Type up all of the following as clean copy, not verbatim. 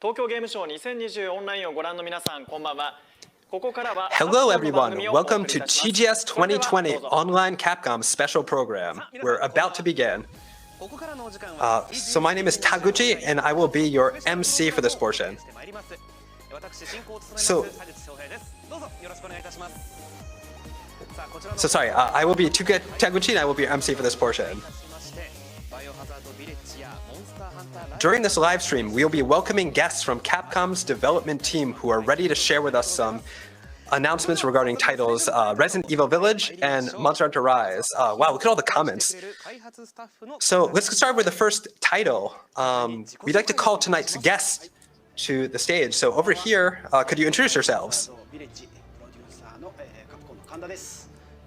東京ゲームショー2020オンラインをご覧の皆さん、こんばんは。Hello everyone, welcome to TGS 2020 Online Capcom Special Program. We're about to begin. So my name is Taguchi and I will be your MC for this portion. So sorry, I will be Taguchi and I will be your MC for this portion. During this live stream, we will be welcoming guests from Capcom's development team who are ready to share with us some announcements regarding titles Resident Evil Village and Monster Hunter Rise. Wow, look at all the comments. So let's start with the first title. We'd like to call tonight's guests to the stage. So over here, could you introduce yourselves?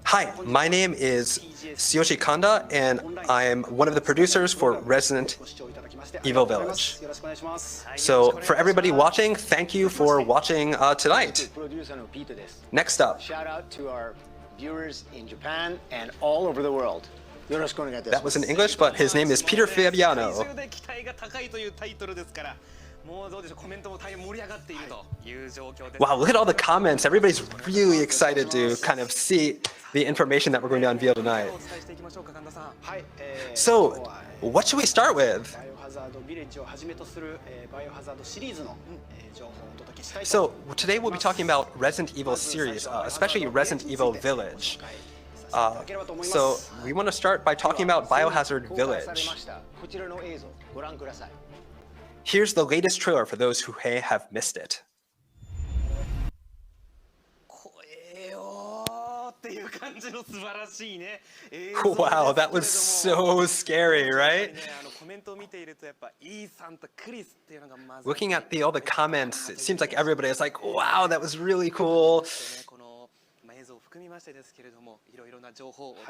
Hi, my name is Tsuyoshi Kanda, and I am one of the producers for Resident Evil Village. So for everybody watching, thank you for watching tonight. Next up. Shout out to our viewers in Japan and all over the world. That was in English, but his name is Peter Fabiano. Wow, look at all the comments. Everybody's really excited to kind of see the information that we're going to unveil tonight. So, what should we start with? So, today we'll be talking about Resident Evil series, especially Resident Evil Village. So, we want to start by talking about Biohazard Village. Here's the latest trailer for those who may have missed it. Wow, that was so scary, right? Looking at all the comments, it seems like everybody is like, wow, that was really cool.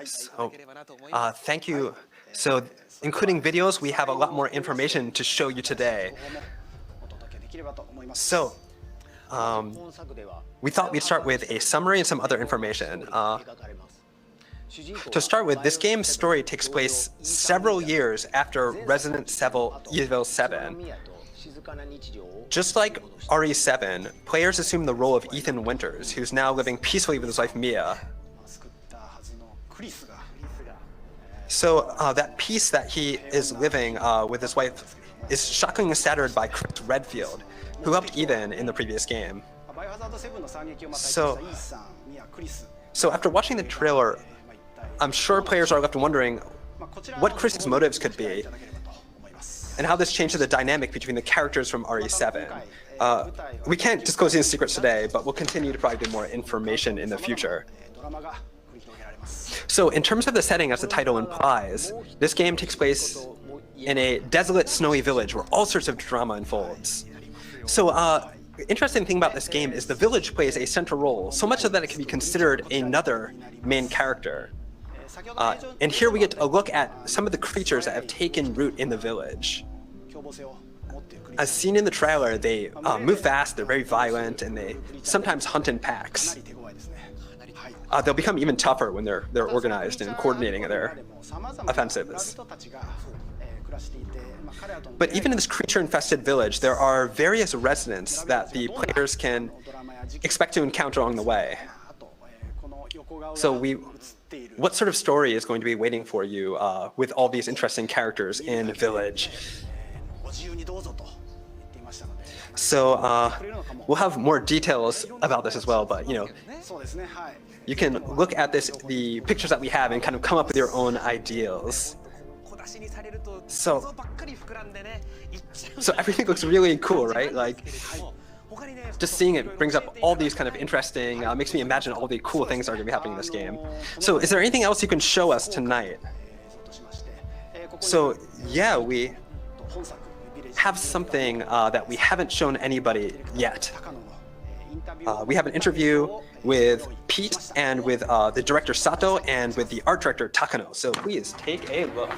So, thank you. So, including videos, we have a lot more information to show you today. So, we thought we'd start with a summary and some other information. To start with, this game's story takes place several years after Resident Evil 7. Just like RE7, players assume the role of Ethan Winters, who's now living peacefully with his wife Mia. So that peace that he is living with his wife is shockingly shattered by Chris Redfield, who helped Ethan in the previous game. So after watching the trailer, I'm sure players are left wondering what Chris's motives could be, and how this changes the dynamic between the characters from RE7. We can't disclose any secrets today, but we'll continue to provide more information in the future. So in terms of the setting, as the title implies, this game takes place in a desolate, snowy village where all sorts of drama unfolds. So interesting thing about this game is the village plays a central role, so much so that it can be considered another main character. And here we get a look at some of the creatures that have taken root in the village. As seen in the trailer, they move fast, they're very violent, and they sometimes hunt in packs. They'll become even tougher when they're organized and coordinating their offensives. But even in this creature-infested village, there are various residents that the players can expect to encounter along the way. So what sort of story is going to be waiting for you with all these interesting characters in Village? So we'll have more details about this as well, but you can look at the pictures that we have and kind of come up with your own ideals. So everything looks really cool, right? Like, just seeing it brings up all these kind of interesting, makes me imagine all the cool things that are going to be happening in this game. So is there anything else you can show us tonight? So yeah, we have something that we haven't shown anybody yet. We have an interview with Pete and with the director Sato and with the art director Takano. So please take a look.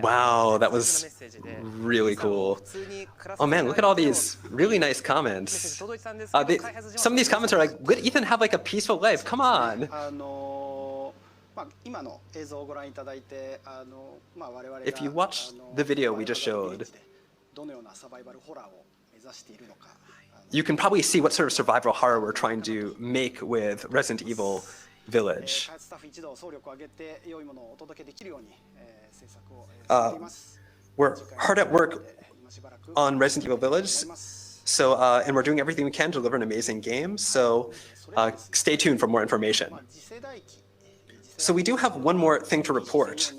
Wow, that was really cool. Oh man, look at all these really nice comments. Some of these comments are like, let Ethan have like a peaceful life, come on. If you watch the video we just showed, you can probably see what sort of survival horror we're trying to make with Resident Evil Village. We're hard at work on Resident Evil Village, so and we're doing everything we can to deliver an amazing game, so stay tuned for more information. So we do have one more thing to report.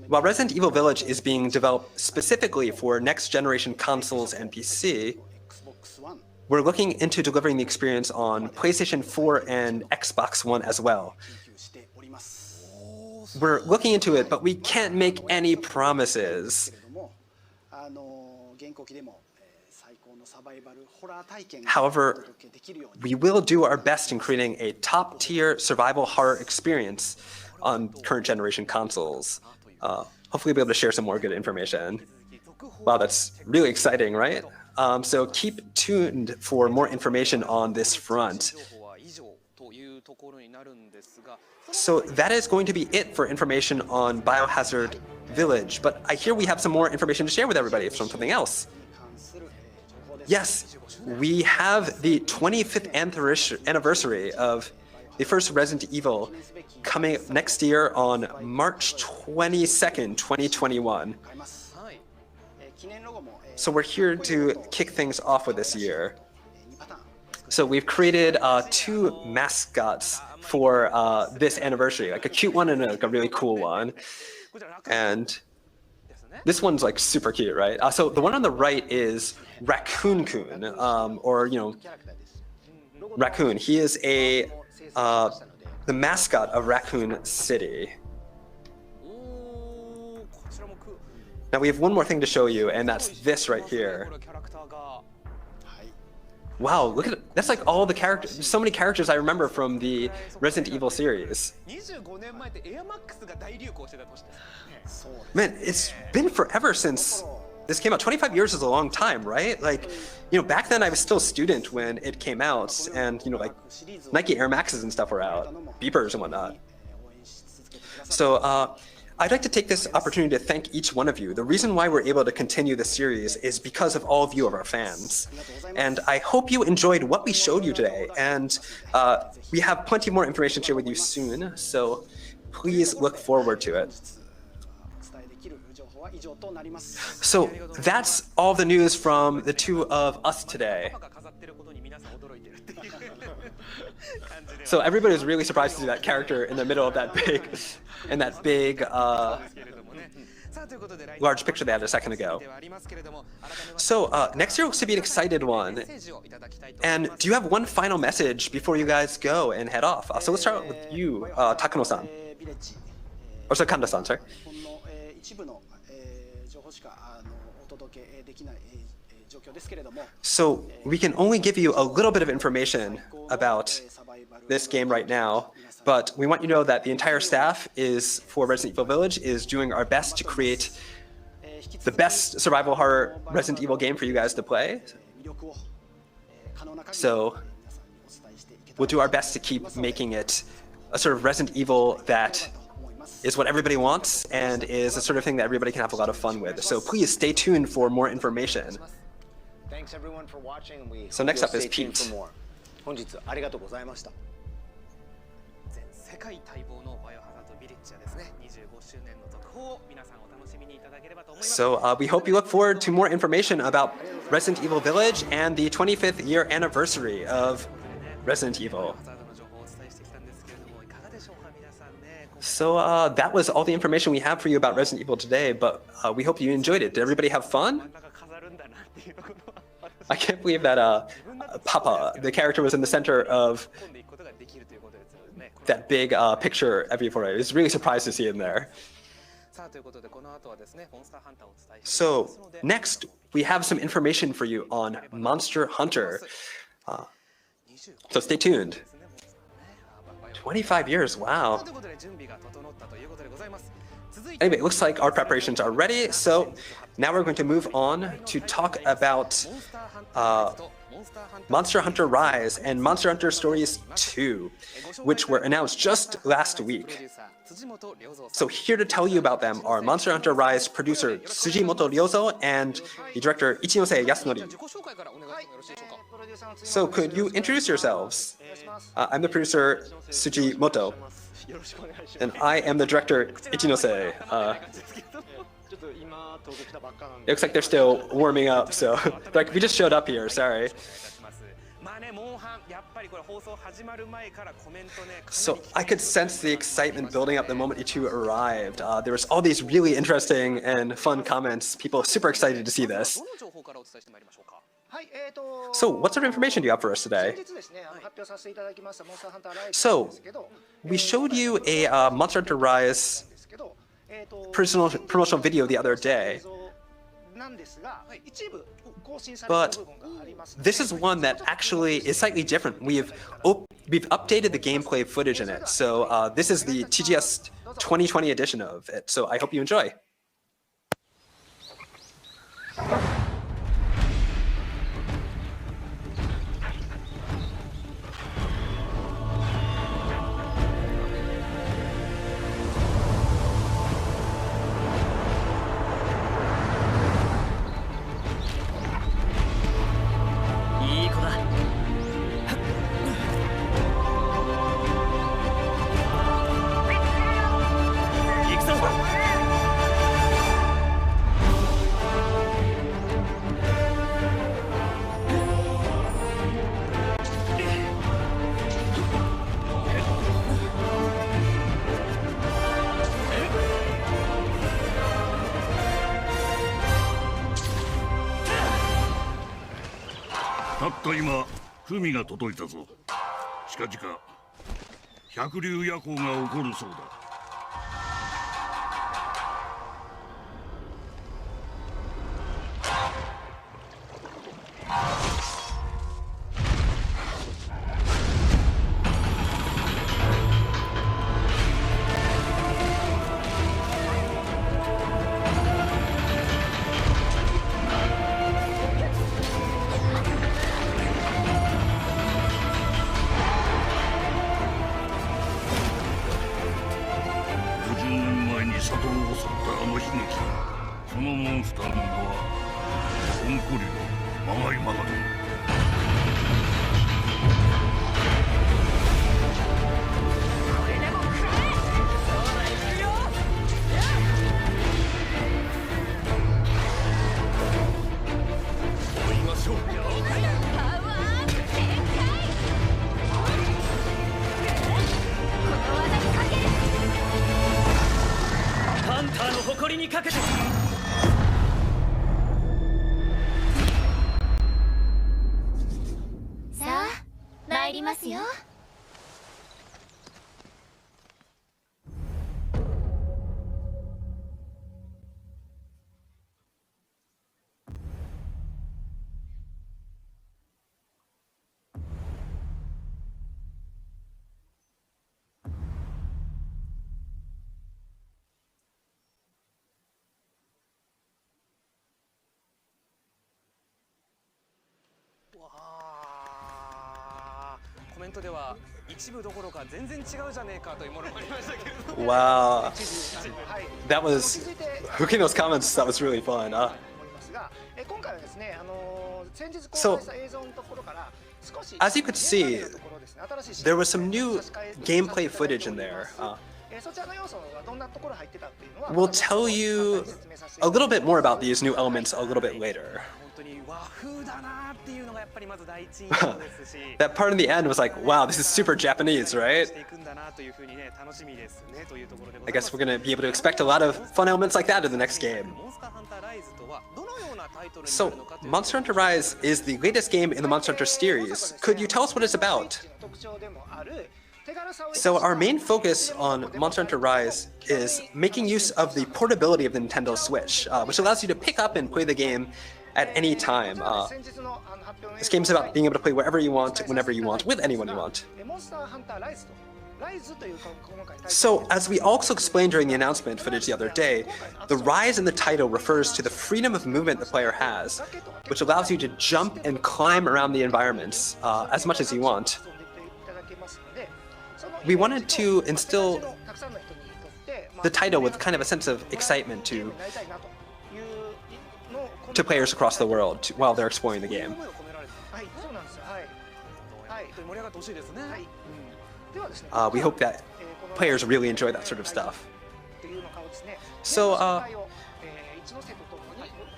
While Resident Evil Village is being developed specifically for next-generation consoles and PC, we're looking into delivering the experience on PlayStation 4 and Xbox One as well. We're looking into it, but we can't make any promises. However, we will do our best in creating a top-tier survival horror experience on current generation consoles. Hopefully we'll be able to share some more good information. Wow, that's really exciting, right? So keep tuned for more information on this front. So that is going to be it for information on Biohazard Village, but I hear we have some more information to share with everybody from something else. Yes, we have the 25th anniversary of the first Resident Evil coming next year on March 22nd, 2021. So we're here to kick things off with this year. So we've created two mascots for this anniversary, like a cute one and a really cool one. And this one's like super cute, right? So the one on the right is Raccoon-kun, or Raccoon. He is the mascot of Raccoon City. Now we have one more thing to show you, and that's this right here. Wow, look at it. That's like all the characters. There's so many characters I remember from the Resident Evil series. Man, it's been forever since this came out. 25 years is a long time, right? Like, back then I was still a student when it came out, and like Nike Air Maxes and stuff were out, beepers and whatnot. So I'd like to take this opportunity to thank each one of you. The reason why we're able to continue this series is because of all of you, of our fans. And I hope you enjoyed what we showed you today. And we have plenty more information to share with you soon, so please look forward to it. So that's all the news from the two of us today. So everybody was really surprised to see that character in the middle of that big large picture they had a second ago. So next year looks to be an excited one. And do you have one final message before you guys go and head off? So let's start with you, Takano-san. Or sorry, Kanda-san, sorry. So we can only give you a little bit of information about this game right now, but we want you to know that the entire staff for Resident Evil Village is doing our best to create the best survival horror Resident Evil game for you guys to play. So we'll do our best to keep making it a sort of Resident Evil that is what everybody wants and is the sort of thing that everybody can have a lot of fun with. So please stay tuned for more information. Thanks everyone for watching. So next up is Pete. 本日ありがとうございました。 So we hope you look forward to more information about Resident Evil Village and the 25th year anniversary of Resident Evil. So that was all the information we have for you about Resident Evil today, but we hope you enjoyed it. Did everybody have fun? I can't believe that Papa, the character, was in the center of that big picture everywhere. I was really surprised to see him there. So next, we have some information for you on Monster Hunter. So stay tuned. 25 years, wow. Anyway, it looks like our preparations are ready, so Now we're going to move on to talk about Monster Hunter Rise and Monster Hunter Stories 2, which were announced just last week. So here to tell you about them are Monster Hunter Rise producer Tsujimoto Ryozo and the director Ichinose Yasunori. So could you introduce yourselves? I'm the producer Tsujimoto, and I am the director Ichinose. It looks like they're still warming up, so like we just showed up here, sorry. So I could sense the excitement building up the moment you two arrived. There was all these really interesting and fun comments. People are super excited to see this. So what sort of information do you have for us today? So we showed you a Monster Hunter Rise promotional video the other day, but this is one that actually is slightly different. We've updated the gameplay footage in it, so this is the TGS 2020 edition of it, so I hope you enjoy.たった今文が届いたぞ。近々百竜夜行が起こるそうだ。そのモンスターの名はコンコリのまがいまがだ。追いましょう。ハンターの誇りにかけて。参りますよ。コメントでは一部どころか全然違うじゃねえかというものもありましたけれども。Wow, that was Fukino's comments. That was really fun. So, as you could see, there was some new gameplay footage in there. We'll tell you a little bit more about these new elements a little bit later. That part in the end was like, wow, this is super Japanese, right? I guess we're gonna be able to expect a lot of fun elements like that in the next game. So, Monster Hunter Rise is the latest game in the Monster Hunter series. Could you tell us what it's about? So our main focus on Monster Hunter Rise is making use of the portability of the Nintendo Switch, which allows you to pick up and play the game at any time. This game is about being able to play wherever you want, whenever you want, with anyone you want. So, as we also explained during the announcement footage the other day, the rise in the title refers to the freedom of movement the player has, which allows you to jump and climb around the environments as much as you want. We wanted to instill the title with kind of a sense of excitement to players across the world while they're exploring the game. We hope that players really enjoy that sort of stuff. So,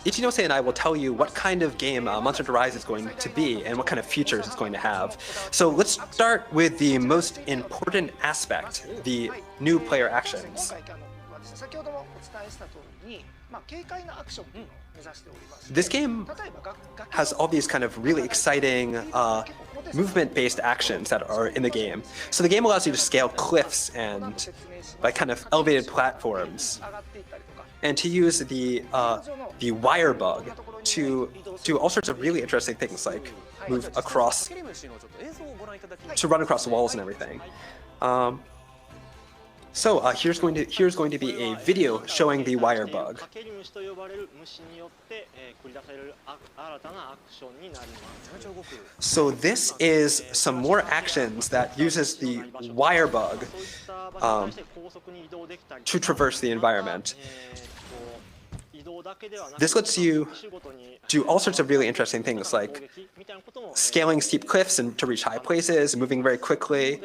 Ichinose and I will tell you what kind of game Monster Hunter Rise is going to be and what kind of features it's going to have. So let's start with the most important aspect, the new player actions. This game has all these kind of really exciting movement-based actions that are in the game. So the game allows you to scale cliffs and like kind of elevated platforms, and to use the wire bug to do all sorts of really interesting things, like move across, to run across walls and everything. So here's going to be a video showing the wire bug. So this is some more actions that uses the wire bug to traverse the environment. This lets you do all sorts of really interesting things, like scaling steep cliffs and to reach high places, moving very quickly.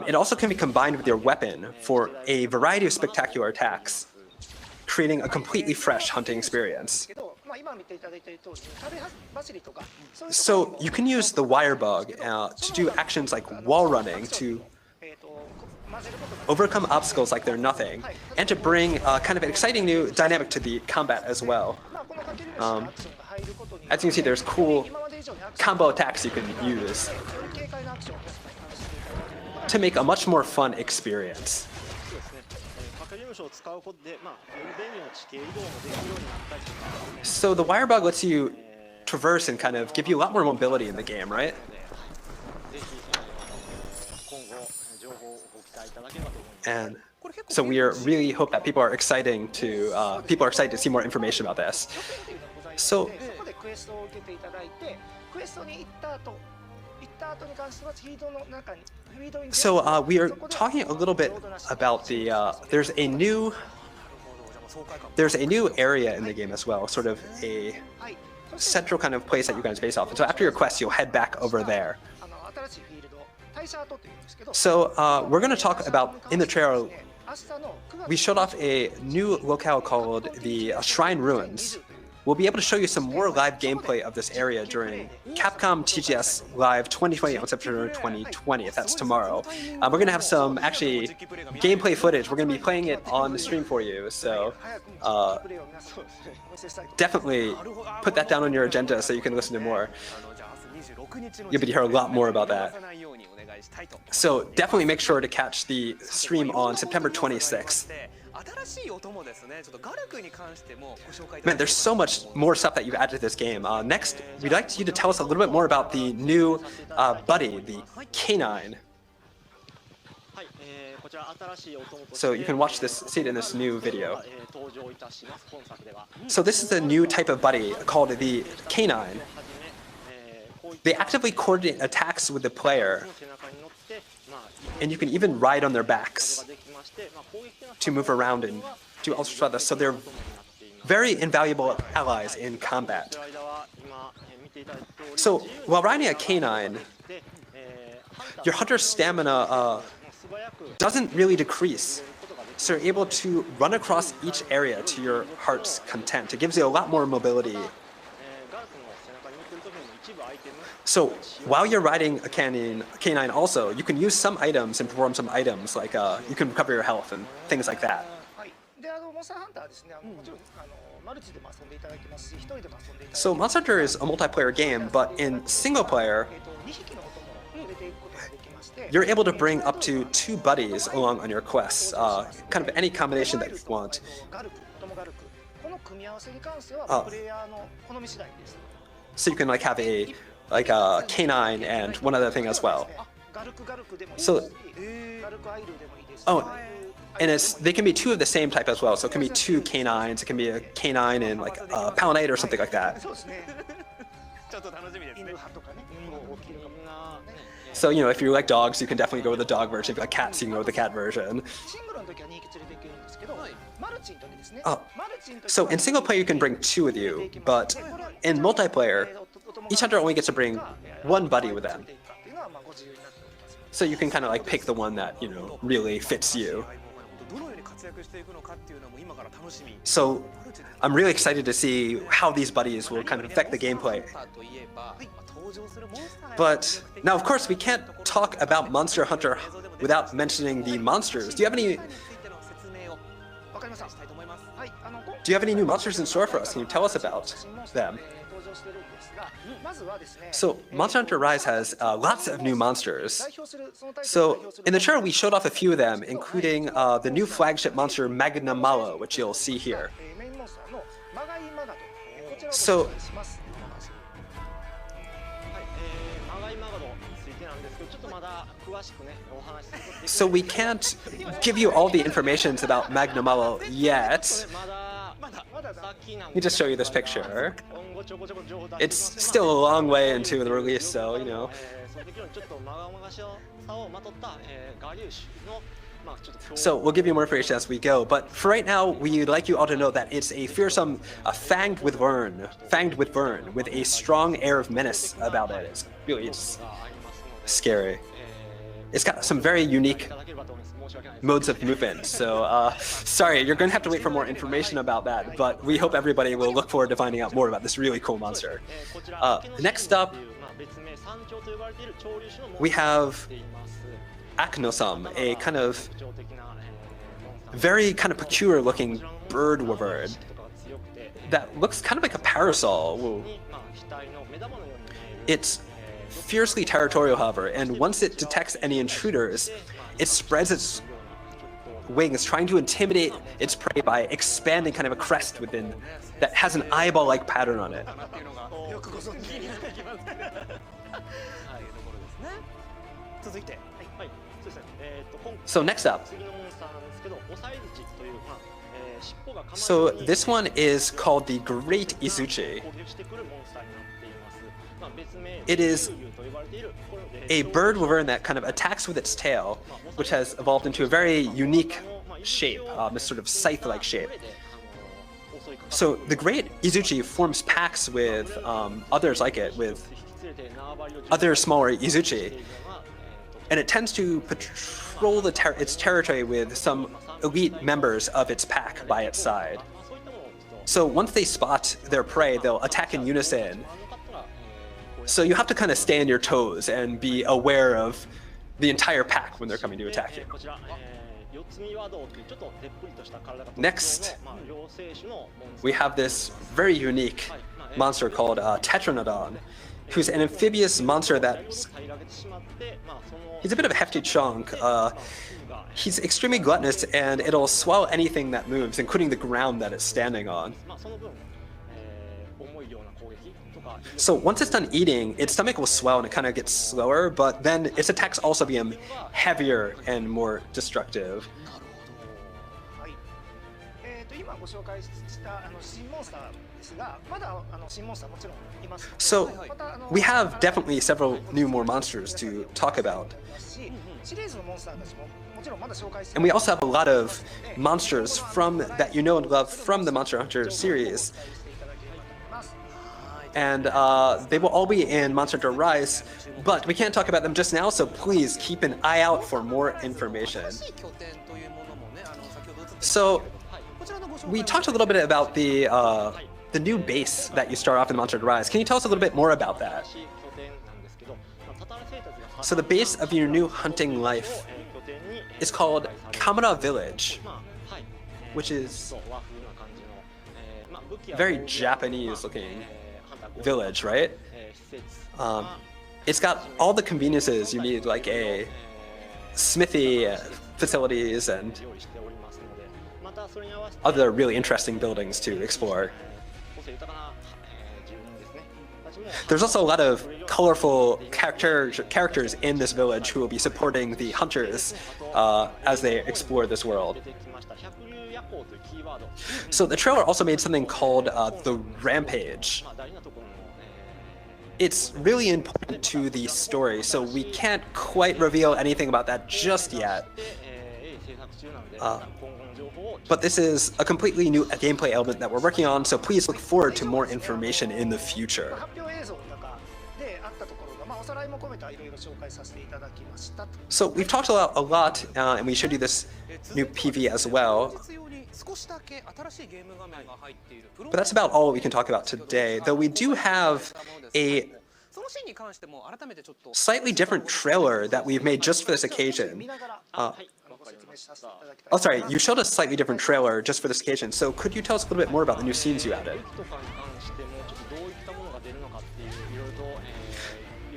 It also can be combined with your weapon for a variety of spectacular attacks, creating a completely fresh hunting experience. So you can use the wire bug to do actions like wall running, to overcome obstacles like they're nothing, and to bring kind of an exciting new dynamic to the combat as well. As you can see, there's cool combo attacks you can use to make a much more fun experience. So the wire bug lets you traverse and kind of give you a lot more mobility in the game, right? And so we really hope that people are excited to see more information about this. So we are talking a little bit about the there's a new area in the game as well, sort of a central kind of place that you guys base off. And so after your quest, you'll head back over there. So we're going to talk about, in the trailer, we showed off a new locale called the Shrine Ruins. We'll be able to show you some more live gameplay of this area during Capcom TGS Live 2020 on September 2020, if that's tomorrow. We're going to have some, actually, gameplay footage. We're going to be playing it on the stream for you, so definitely put that down on your agenda so you can listen to more. You'll be able to hear a lot more about that. So definitely make sure to catch the stream on September 26th. Man, there's so much more stuff that you've added to this game. Next, we'd like you to tell us a little bit more about the new buddy, the canine. So you can see it in this new video. So this is a new type of buddy called the canine. They actively coordinate attacks with the player, and you can even ride on their backs to move around and do all sorts of other. So they're very invaluable allies in combat. So while riding a canine, your hunter's stamina doesn't really decrease. So you're able to run across each area to your heart's content. It gives you a lot more mobility. So while you're riding a canine also, you can use some items and perform some items, like you can recover your health and things like that. So Monster Hunter is a multiplayer game, but in single player, you're able to bring up to 2 buddies along on your quests, kind of any combination that you want. So you can have a canine and one other thing as well. So, oh, and they can be two of the same type as well. So it can be two canines. It can be a canine and like a palinite or something like that. So, you know, if you like dogs, you can definitely go with the dog version. If you like cats, you can go with the cat version. Oh, so in single player, you can bring two with you, but in multiplayer, each hunter only gets to bring one buddy with them. So you can kind of like pick the one that, you know, really fits you. So I'm really excited to see how these buddies will kind of affect the gameplay. But now, of course, we can't talk about Monster Hunter without mentioning the monsters. Do you have any new monsters in store for us? Can you tell us about them? So Monster Hunter Rise has lots of new monsters. So in the trailer, we showed off a few of them, including the new flagship monster Magnamalo, which you'll see here. So we can't give you all the information about Magnamalo yet. Let me just show you this picture. It's still a long way into the release, so, you know. So we'll give you more information as we go, but for right now, we'd like you all to know that it's a fearsome fanged with vern, with a strong air of menace about it. It's really scary. It's got some very unique modes of movement, so sorry, you're going to have to wait for more information about that, but we hope everybody will look forward to finding out more about this really cool monster. Next up, we have Aknosum, a kind of very kind of peculiar looking bird wyvern that looks kind of like a parasol. Whoa. It's fiercely territorial, however, and once it detects any intruders, it spreads its wings, trying to intimidate its prey by expanding kind of a crest within that has an eyeball-like pattern on it. So next up, so this one is called the Great Izuchi. It is a bird wyvern that kind of attacks with its tail, which has evolved into a very unique shape, this sort of scythe-like shape. So the Great Izuchi forms packs with others like it, with other smaller Izuchi, and it tends to patrol its territory with some elite members of its pack by its side. So once they spot their prey, they'll attack in unison. So you have to kind of stay on your toes and be aware of the entire pack when they're coming to attack you. Next, we have this very unique monster called Tetranodon, who's an amphibious monster that's... He's a bit of a hefty chunk. He's extremely gluttonous, and it'll swallow anything that moves, including the ground that it's standing on. So once it's done eating, its stomach will swell and it kind of gets slower, but then its attacks also become heavier and more destructive. So we have definitely several more monsters to talk about. And we also have a lot of monsters that you know and love from the Monster Hunter series. And they will all be in Monster Hunter Rise, but we can't talk about them just now, so please keep an eye out for more information. So we talked a little bit about the new base that you start off in Monster Hunter Rise. Can you tell us a little bit more about that? So the base of your new hunting life is called Biohazard Village, which is very Japanese-looking village, right? It's got all the conveniences you need, like a smithy facilities and other really interesting buildings to explore. There's also a lot of colorful characters in this village who will be supporting the hunters as they explore this world. So the trailer also made something called the Rampage. It's really important to the story, so we can't quite reveal anything about that just yet. But this is a completely new gameplay element that we're working on, so please look forward to more information in the future. So we've talked a lot, and we showed you this new PV as well. But that's about all we can talk about today, though we do have a slightly different trailer that we've made just for this occasion. Oh, sorry, you showed a slightly different trailer just for this occasion, so could you tell us a little bit more about the new scenes you added?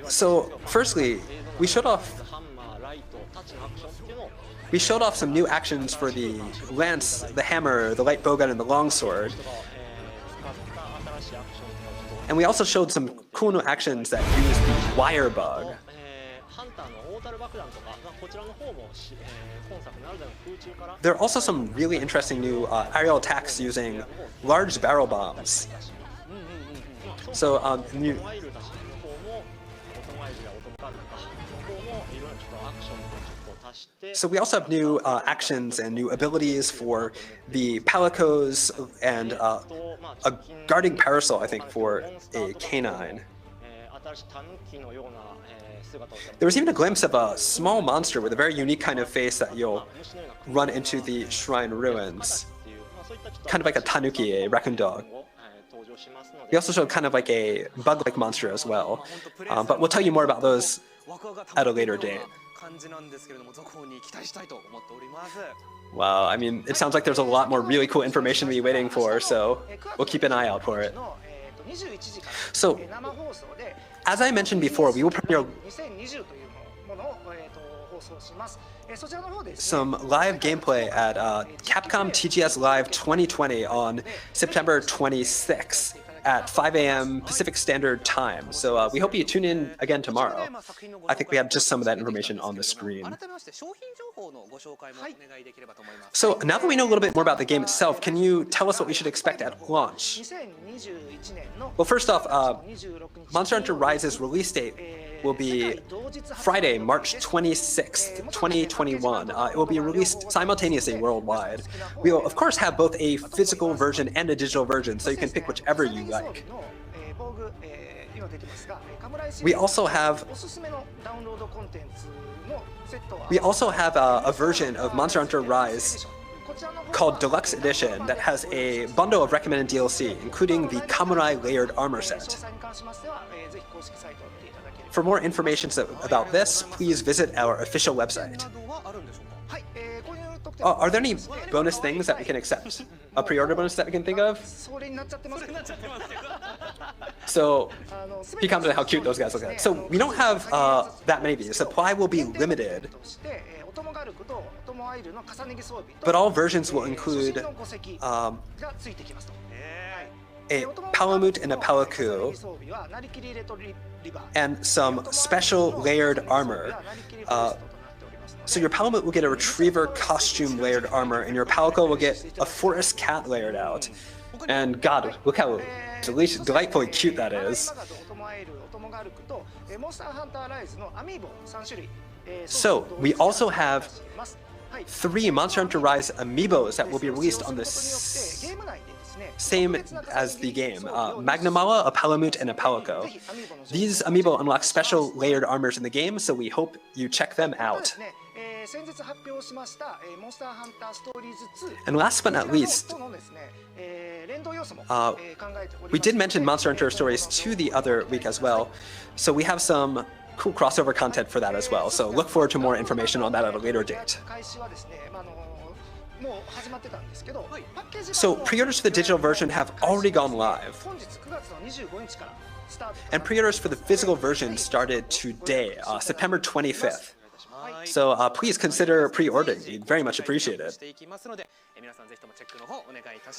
So, firstly, we showed off some new actions for the lance, the hammer, the light bowgun, and the longsword. And we also showed some cool new actions that use the wire bug. There are also some really interesting new aerial attacks using large barrel bombs. So, we also have new actions and new abilities for the palicos and a guarding parasol, I think, for a canine. There was even a glimpse of a small monster with a very unique kind of face that you'll run into the shrine ruins. Kind of like a tanuki, a raccoon dog. We also showed kind of like a bug-like monster as well. But we'll tell you more about those at a later date. Wow, I mean, it sounds like there's a lot more really cool information to be waiting for, so we'll keep an eye out for it. So, as I mentioned before, we will premiere some live gameplay at Capcom TGS Live 2020 on September 26th at 5 a.m. Pacific Standard Time. So we hope you tune in again tomorrow. I think we have just some of that information on the screen. So now that we know a little bit more about the game itself, can you tell us what we should expect at launch? Well, first off, Monster Hunter Rise's release date will be Friday, March 26th, 2021. It will be released simultaneously worldwide. We will, of course, have both a physical version and a digital version, so you can pick whichever you like. We also have a version of Monster Hunter Rise called Deluxe Edition that has a bundle of recommended DLC, including the Kamurai layered armor set. For more information about this, please visit our official website. Are there any bonus things that we can accept? A pre-order bonus that we can think of? So, he commented how cute those guys look like. So, we don't have that many of these. Supply will be limited. But all versions will include a palamute and a palaku, and some special layered armor. So your palamute will get a retriever costume layered armor, and your palaku will get a forest cat layered out. And God, look how delightfully cute that is. So we also have 3 Monster Hunter Rise amiibos that will be released on the same as the game. Magnamala, a palamute, and a palaku. These amiibo unlock special layered armors in the game, so we hope you check them out. And last but not least, we did mention Monster Hunter Stories 2 the other week as well, so we have some cool crossover content for that as well, so look forward to more information on that at a later date. So pre-orders for the digital version have already gone live, and pre-orders for the physical version started today, September 25th. So please consider pre-ordering. We'd very much appreciate it.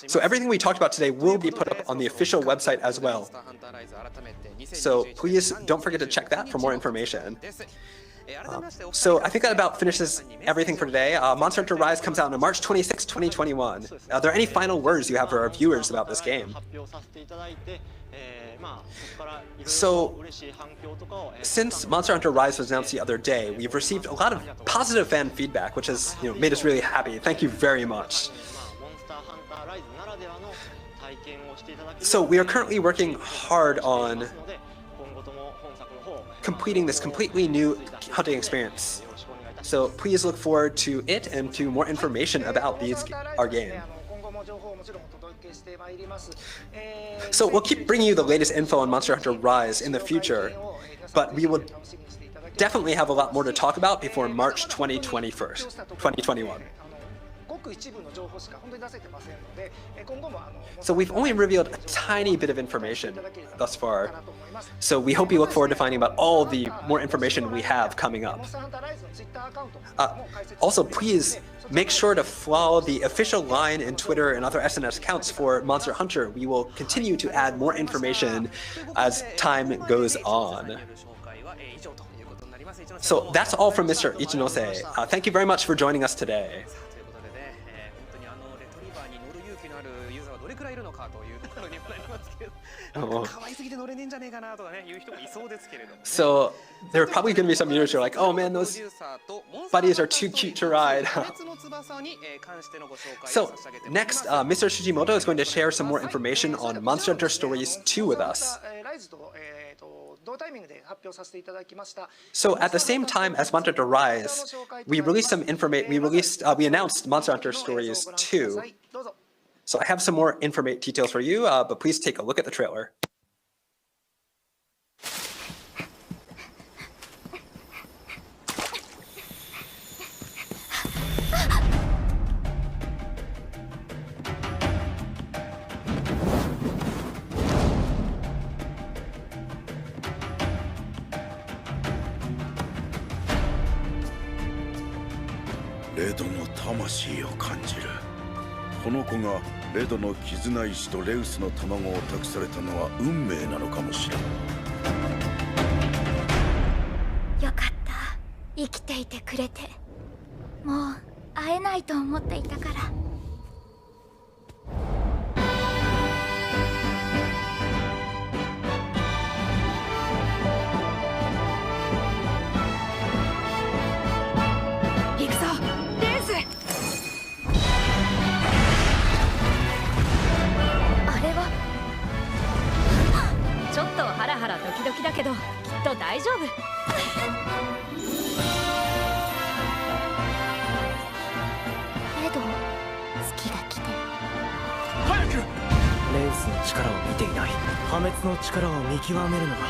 So everything we talked about today will be put up on the official website as well. So please don't forget to check that for more information. So I think that about finishes everything for today. Monster Hunter Rise comes out on March 26, 2021. Are there any final words you have for our viewers about this game? So, since Monster Hunter Rise was announced the other day, we've received a lot of positive fan feedback, which has made us really happy. Thank you very much. So we are currently working hard on completing this completely new hunting experience. So please look forward to it and to more information about our game. So we'll keep bringing you the latest info on Monster Hunter Rise in the future, but we will definitely have a lot more to talk about before March 2021. So we've only revealed a tiny bit of information thus far. So we hope you look forward to finding out all the more information we have coming up. Also, please make sure to follow the official line in Twitter and other SNS accounts for Monster Hunter. We will continue to add more information as time goes on. So that's all from Mr. Ichinose. Thank you very much for joining us today. So there are probably going to be some viewers who are like, oh man, those buddies are too cute to ride. So next, Mr. Shijimoto is going to share some more information on Monster Hunter Stories 2 with us. So at the same time as Monster Hunter Rise, we announced Monster Hunter Stories 2. So I have some more details for you, but please take a look at the trailer. Ledo no tamashiiを感じる。この子がレドの絆石とレウスの卵を託されたのは運命なのかもしれん。よかった。生きていてくれて。もう会えないと思っていたから。ハラハラドキドキだけどきっと大丈夫。レド、月が来て。早く！レウスの力を見ていない。破滅の力を見極めるのが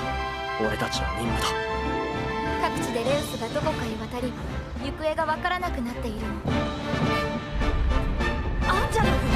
俺たちの任務だ。各地でレウスがどこかへ渡り、行方がわからなくなっているの。アンジャラフ。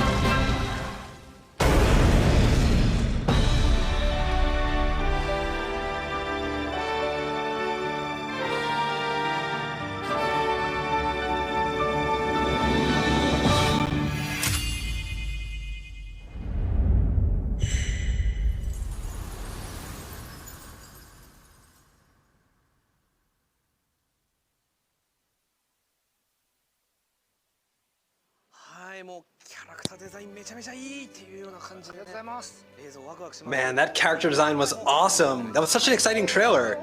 Man, that character design was awesome. That was such an exciting trailer.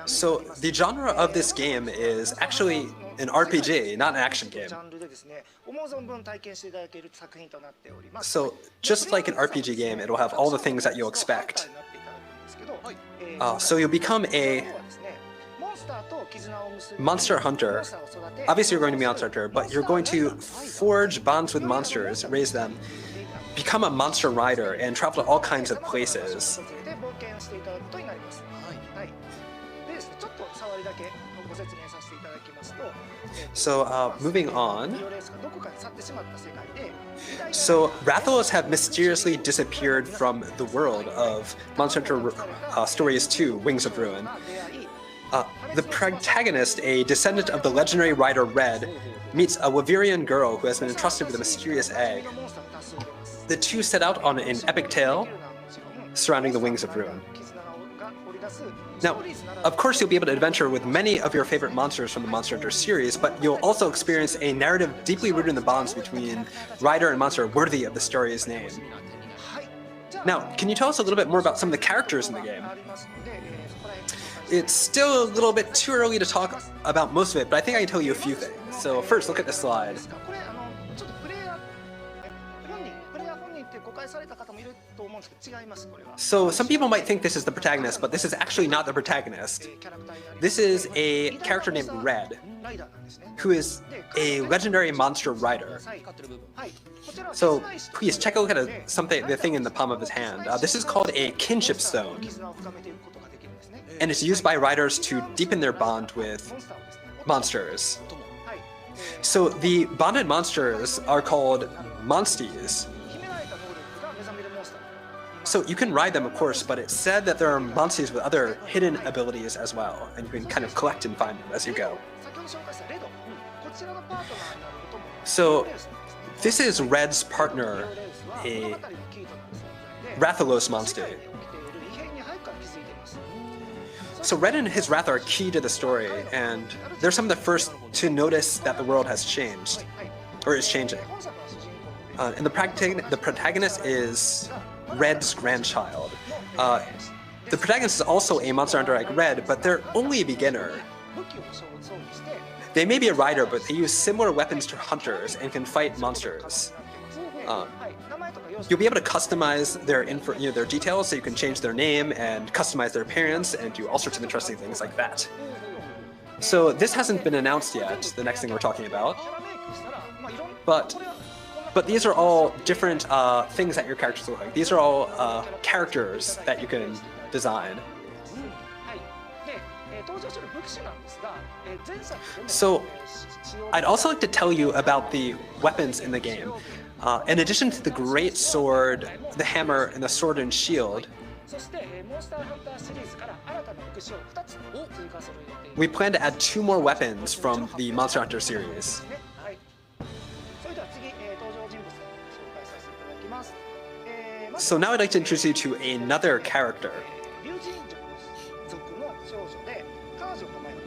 So the genre of this game is actually an RPG, not an action game. So just like an RPG game, it'll have all the things that you'll expect. So you'll become a Monster Hunter. Obviously you're going to be Monster Hunter, but you're going to forge bonds with monsters, raise them, become a monster rider, and travel to all kinds of places. So, moving on. So, Rathalos have mysteriously disappeared from the world of Monster Hunter Stories 2, Wings of Ruin. The protagonist, a descendant of the legendary rider Red, meets a Wyverian girl who has been entrusted with a mysterious egg. The two set out on an epic tale surrounding the Wings of Ruin. Now, of course you'll be able to adventure with many of your favorite monsters from the Monster Hunter series, but you'll also experience a narrative deeply rooted in the bonds between rider and monster worthy of the story's name. Now, can you tell us a little bit more about some of the characters in the game? It's still a little bit too early to talk about most of it, but I think I can tell you a few things. So first, look at this slide. So some people might think this is the protagonist, but this is actually not the protagonist. This is a character named Red, who is a legendary monster rider. So please check a look at the thing in the palm of his hand. This is called a Kinship Stone, and it's used by riders to deepen their bond with monsters. So the bonded monsters are called monsties. So you can ride them, of course, but it's said that there are monsties with other hidden abilities as well, and you can kind of collect and find them as you go. So this is Red's partner, a Rathalos monster. So Red and his Wrath are key to the story, and they're some of the first to notice that the world has changed, or is changing. And the protagonist is Red's grandchild. The protagonist is also a monster hunter like Red, but they're only a beginner. They may be a rider, but they use similar weapons to hunters and can fight monsters. You'll be able to customize their details, so you can change their name and customize their appearance and do all sorts of interesting things like that. So this hasn't been announced yet, the next thing we're talking about. But these are all different things that your characters look like. These are all characters that you can design. So I'd also like to tell you about the weapons in the game. In addition to the great sword, the hammer, and the sword and shield, we plan to add 2 more weapons from the Monster Hunter series. So now I'd like to introduce you to another character.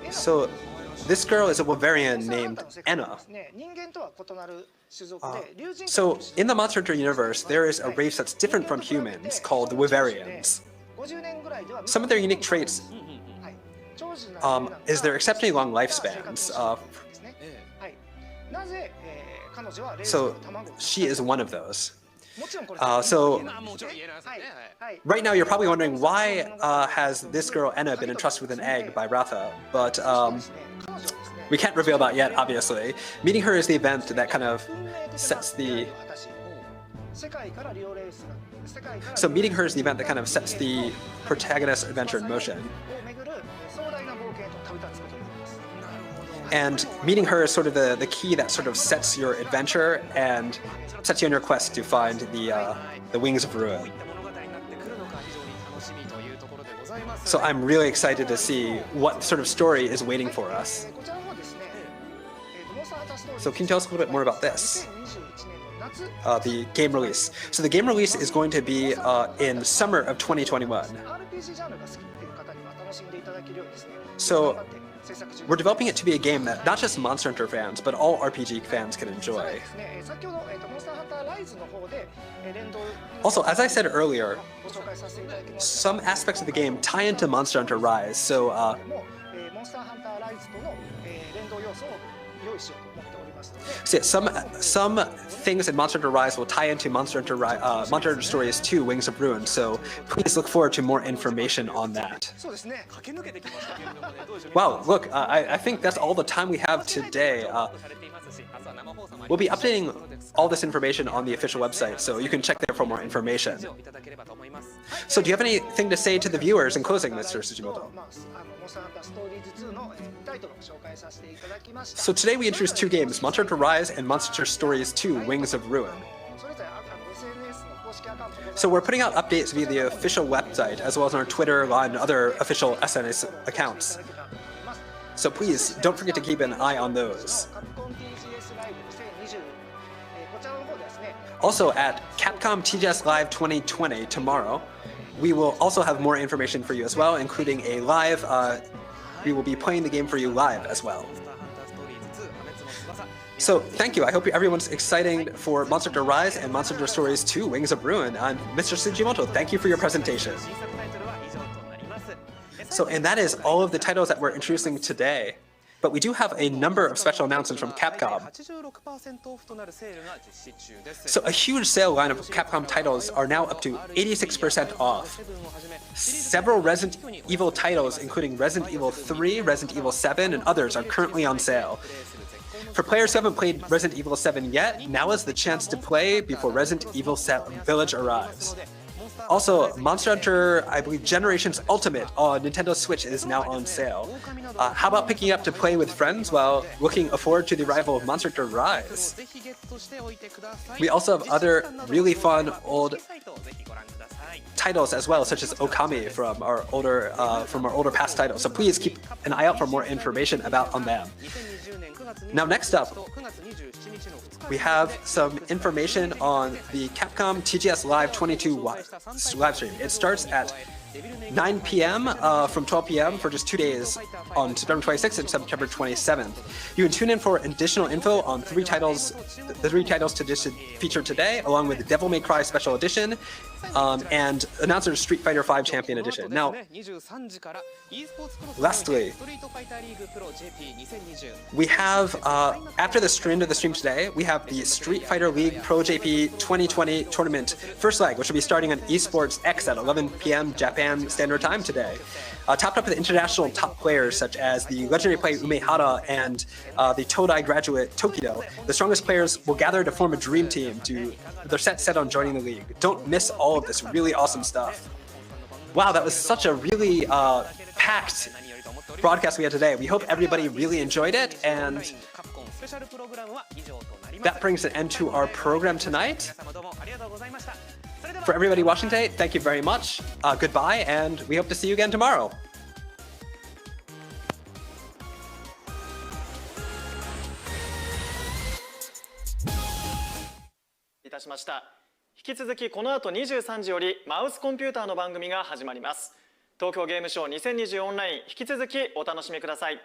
So this girl is a Wyverian named Enna. So in the Monster Hunter universe, there is a race that's different from humans called the Wyverians. Some of their unique traits is their exceptionally long lifespans. So she is one of those. So right now you're probably wondering why has this girl Enna been entrusted with an egg by Ratha, but we can't reveal that yet, obviously. Meeting her is the event that kind of sets the... So meeting her is the event that kind of sets the protagonist's adventure in motion. And meeting her is sort of the key that sort of sets your adventure and sets you on your quest to find the Wings of Ruin. So I'm really excited to see what sort of story is waiting for us. So can you tell us a little bit more about this? The game release. So the game release is going to be in summer of 2021. So we're developing it to be a game that not just Monster Hunter fans, but all RPG fans can enjoy. Also, as I said earlier, some aspects of the game tie into Monster Hunter Rise, so some things in Monster Hunter Rise will tie into Monster Hunter Stories 2, Wings of Ruin, so please look forward to more information on that. Wow, look, I think that's all the time we have today. We'll be updating all this information on the official website, so you can check there for more information. So do you have anything to say to the viewers in closing, Mr. Tsujimoto? So today we introduced two games, Monster Hunter Rise and Monster Stories 2, Wings of Ruin. So we're putting out updates via the official website, as well as on our Twitter and other official SNS accounts. So please, don't forget to keep an eye on those. Also, at Capcom TGS Live 2020 tomorrow, we will also have more information for you as well, including a live, we will be playing the game for you live as well. So thank you. I hope everyone's excited for Monster Hunter Rise and Monster Hunter Stories 2, Wings of Ruin. I'm Mr. Tsujimoto. Thank you for your presentation. So, and that is all of the titles that we're introducing today. But we do have a number of special announcements from Capcom. So a huge sale line of Capcom titles are now up to 86% off. Several Resident Evil titles, including Resident Evil 3, Resident Evil 7, and others, are currently on sale. For players who haven't played Resident Evil 7 yet, now is the chance to play before Resident Evil Village arrives. Also, Monster Hunter, I believe, Generations Ultimate on Nintendo Switch is now on sale. How about picking up to play with friends while looking forward to the arrival of Monster Hunter Rise? We also have other really fun old titles as well, such as Okami from our older past titles. So please keep an eye out for more information on them. Now next up, we have some information on the Capcom TGS Live 22 live stream. It starts at 9 p.m. From 12 p.m. for just 2 days on September 26th and September 27th. You can tune in for additional info on the three titles to feature today, along with the Devil May Cry Special Edition and Announcer Street Fighter V Champion Edition. Now, lastly, we have, after the end of the stream today, we have the Street Fighter League Pro JP 2020 tournament first leg, which will be starting on Esports X at 11 p.m. Japan Standard Time today. Topped up with international top players such as the legendary player Umehara and the Todai graduate Tokio. The strongest players will gather to form a dream team. They're set on joining the league. Don't miss all of this really awesome stuff. Wow, that was such a really packed broadcast we had today. We hope everybody really enjoyed it, and that brings an end to our program tonight. For everybody watching today, thank you very much. Goodbye, and we hope to see you again tomorrow. いたしました。引き続きこの後23時よりマウスコンピューターの番組が始まります。東京ゲームショウ2020オンライン、引き続きお楽しみください。